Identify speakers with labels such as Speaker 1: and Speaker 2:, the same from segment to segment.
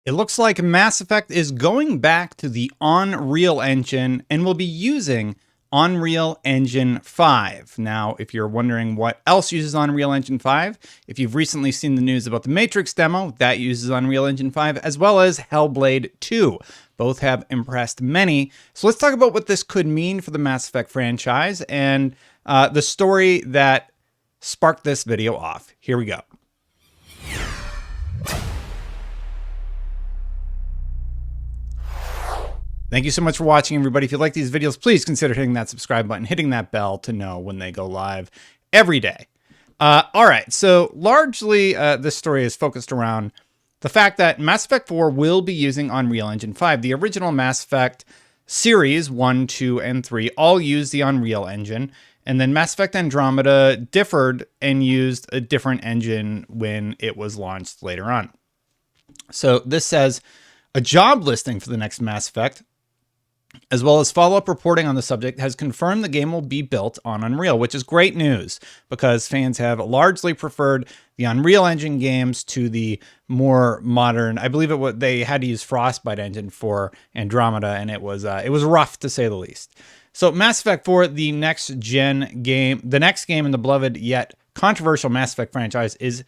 Speaker 1: It looks like Mass Effect is going back to the Unreal Engine and will be using Unreal Engine 5. Now, if you're wondering what else uses Unreal Engine 5, if you've recently seen the news about the Matrix demo, that uses Unreal Engine 5, as well as Hellblade 2. Both have impressed many. So let's talk about what this could mean for the Mass Effect franchise and the story that sparked this video off. Here we go. Thank you so much for watching, everybody. If you like these videos, please consider hitting that subscribe button, hitting that bell to know when they go live every day. All right, so largely this story is focused around the fact that Mass Effect 4 will be using Unreal Engine 5. The original Mass Effect series 1, 2, and 3 all used the Unreal Engine, and then Mass Effect Andromeda differed and used a different engine when it was launched later on. So this says a job listing for the next Mass Effect, as well as follow-up reporting on the subject, has confirmed the game will be built on Unreal, which is great news because fans have largely preferred the Unreal Engine games to the more modern. I believe they had to use Frostbite engine for Andromeda, and it was rough to say the least. So Mass Effect 4, the next game in the beloved yet controversial Mass Effect franchise, is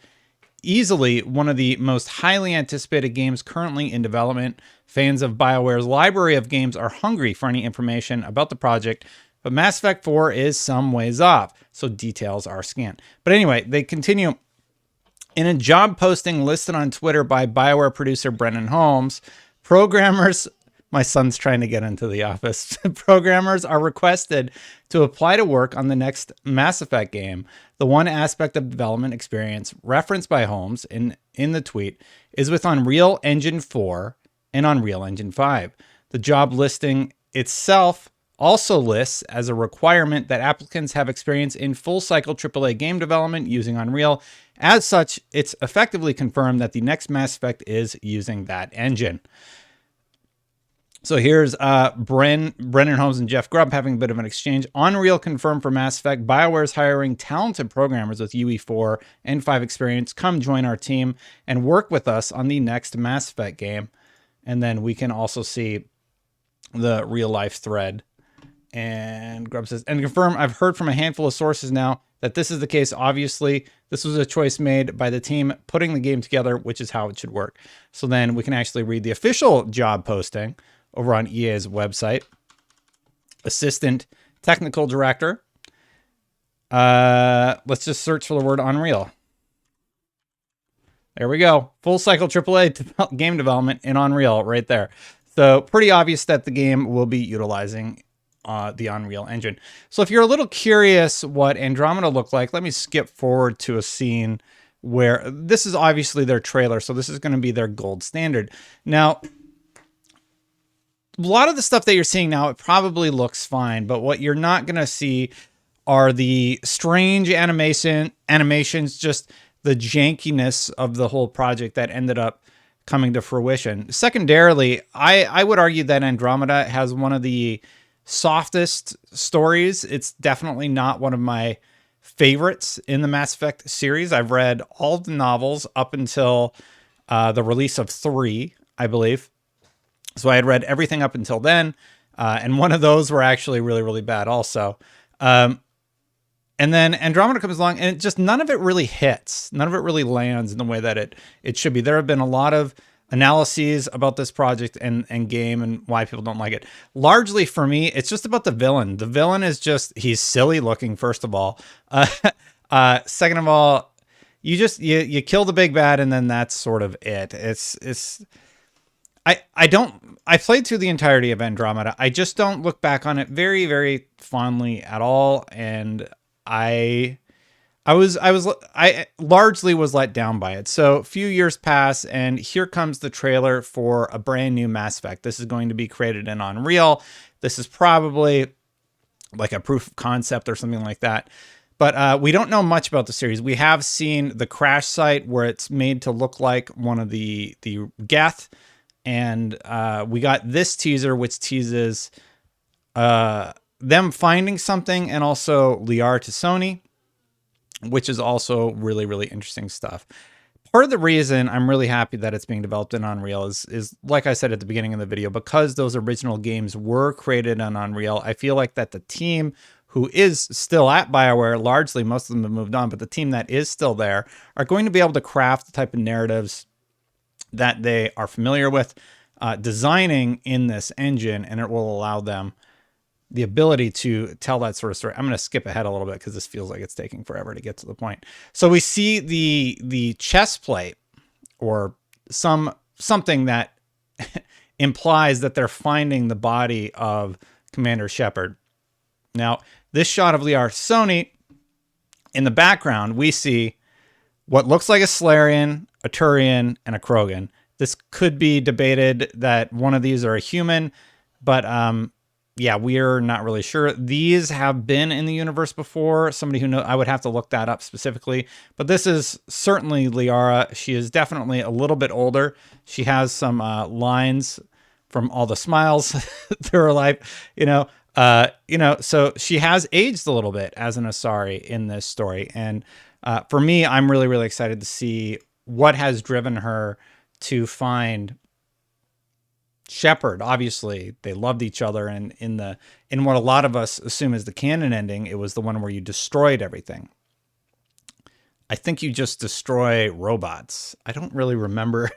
Speaker 1: easily one of the most highly anticipated games currently in development. Fans of BioWare's library of games are hungry for any information about the project, but Mass Effect 4 is some ways off, so details are scant. But anyway, they continue. In a job posting listed on Twitter by BioWare producer Brenon Holmes, programmers, my son's trying to get into the office, programmers are requested to apply to work on the next Mass Effect game. The one aspect of development experience referenced by Holmes in the tweet is with Unreal Engine 4 and Unreal Engine 5. The job listing itself also lists as a requirement that applicants have experience in full-cycle AAA game development using Unreal. As such, it's effectively confirmed that the next Mass Effect is using that engine. So here's Brenon Holmes and Jeff Grubb having a bit of an exchange. Unreal confirmed for Mass Effect. BioWare's hiring talented programmers with UE4 and 5 experience. Come join our team and work with us on the next Mass Effect game. And then we can also see the real life thread. And Grubb says, and confirm, I've heard from a handful of sources now that this is the case. Obviously, this was a choice made by the team putting the game together, which is how it should work. So then we can actually read the official job posting over on EA's website. Assistant Technical Director. Let's just search for the word Unreal. There we go. Full cycle AAA game development in Unreal right there. So pretty obvious that the game will be utilizing the Unreal Engine. So if you're a little curious what Andromeda looked like, let me skip forward to a scene where this is obviously their trailer. So this is going to be their gold standard. Now, a lot of the stuff that you're seeing now, it probably looks fine, but what you're not going to see are the strange animations, just the jankiness of the whole project that ended up coming to fruition. Secondarily, I would argue that Andromeda has one of the softest stories. It's definitely not one of my favorites in the Mass Effect series. I've read all the novels up until the release of 3, I believe. So I had read everything up until then, and one of those were actually really, really bad also. And then Andromeda comes along, and none of it really hits. None of it really lands in the way that it should be. There have been a lot of analyses about this project and game and why people don't like it. Largely for me, it's just about the villain. The villain is he's silly looking, first of all. Second of all, you kill the big bad, and then that's sort of it. I played through the entirety of Andromeda. I just don't look back on it very, very fondly at all. And I largely was let down by it. So a few years pass, and here comes the trailer for a brand new Mass Effect. This is going to be created in Unreal. This is probably like a proof of concept or something like that. But we don't know much about the series. We have seen the crash site where it's made to look like one of the Geth. And we got this teaser, which teases them finding something, and also Liar to Sony, which is also really, really interesting stuff. part of the reason I'm really happy that it's being developed in Unreal is like I said at the beginning of the video, because those original games were created on Unreal. I feel like that the team who is still at BioWare, largely most of them have moved on, but the team that is still there are going to be able to craft the type of narratives that they are familiar with designing in this engine, and it will allow them the ability to tell that sort of story. I'm going to skip ahead a little bit because this feels like it's taking forever to get to the point. So we see the chest plate, or something that implies that they're finding the body of Commander Shepard. Now, this shot of Liar Sony, in the background, we see what looks like a Salarian, a Turian, and a Krogan. This could be debated that one of these are a human, but yeah, we're not really sure. These have been in the universe before. Somebody who knows, I would have to look that up specifically. But this is certainly Liara. She is definitely a little bit older. She has some lines from all the smiles through her life, so she has aged a little bit as an Asari in this story. And for me, I'm really, really excited to see what has driven her to find Shepard. Obviously, they loved each other, and in what a lot of us assume is the canon ending, it was the one where you destroyed everything. I think you just destroy robots. I don't really remember.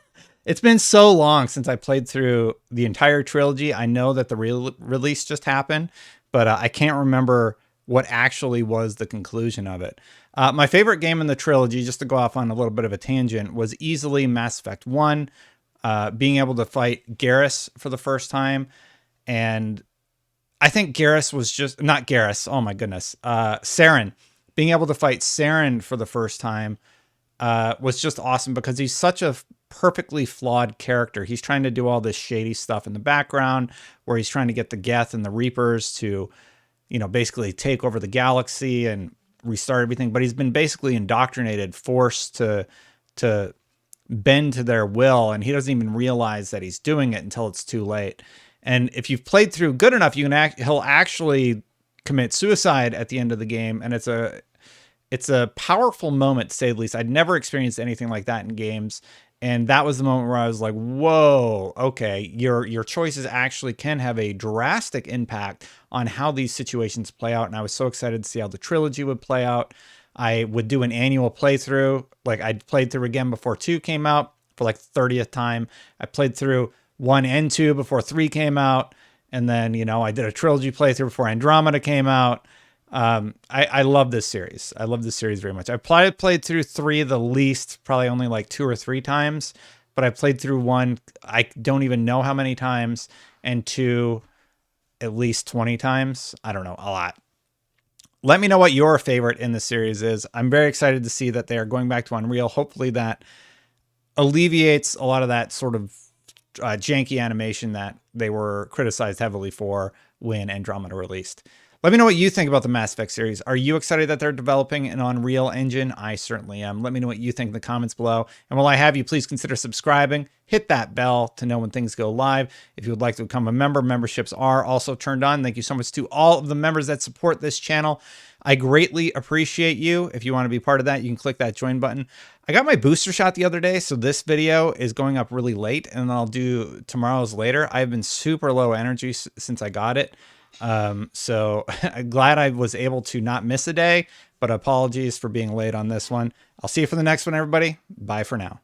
Speaker 1: It's been so long since I played through the entire trilogy. I know that the release just happened, but I can't remember what actually was the conclusion of it. My favorite game in the trilogy, just to go off on a little bit of a tangent, was easily Mass Effect 1. Being able to fight Garrus for the first time. And I think Garrus was just, not Garrus, oh my goodness, Saren. Being able to fight Saren for the first time was just awesome, because he's such a perfectly flawed character. He's trying to do all this shady stuff in the background, where he's trying to get the Geth and the Reapers to, basically take over the galaxy and restart everything. But he's been basically indoctrinated, forced to bend to their will, and he doesn't even realize that he's doing it until it's too late. And if you've played through good enough, he'll actually commit suicide at the end of the game, and it's a powerful moment, to say the least. I'd never experienced anything like that in games, and that was the moment where I was like, whoa, okay, your choices actually can have a drastic impact on how these situations play out. And I was so excited to see how the trilogy would play out. I would do an annual playthrough. Like, I played through again before 2 came out for like 30th time. I played through 1 and 2 before 3 came out. And then, I did a trilogy playthrough before Andromeda came out. I love this series. I love this series very much. I played through 3 the least, probably only like 2 or 3 times, but I played through 1, I don't even know how many times, and 2 at least 20 times. I don't know, a lot. Let me know what your favorite in the series is. I'm very excited to see that they are going back to Unreal. Hopefully that alleviates a lot of that sort of janky animation that they were criticized heavily for when Andromeda released. Let me know what you think about the Mass Effect series. Are you excited that they're developing an Unreal Engine? I certainly am. Let me know what you think in the comments below. And while I have you, please consider subscribing. Hit that bell to know when things go live. If you would like to become a member, memberships are also turned on. Thank you so much to all of the members that support this channel. I greatly appreciate you. If you want to be part of that, you can click that join button. I got my booster shot the other day, so this video is going up really late, and then I'll do tomorrow's later. I've been super low energy since I got it. So I'm glad I was able to not miss a day, but apologies for being late on this one. I'll see you for the next one, everybody. Bye for now.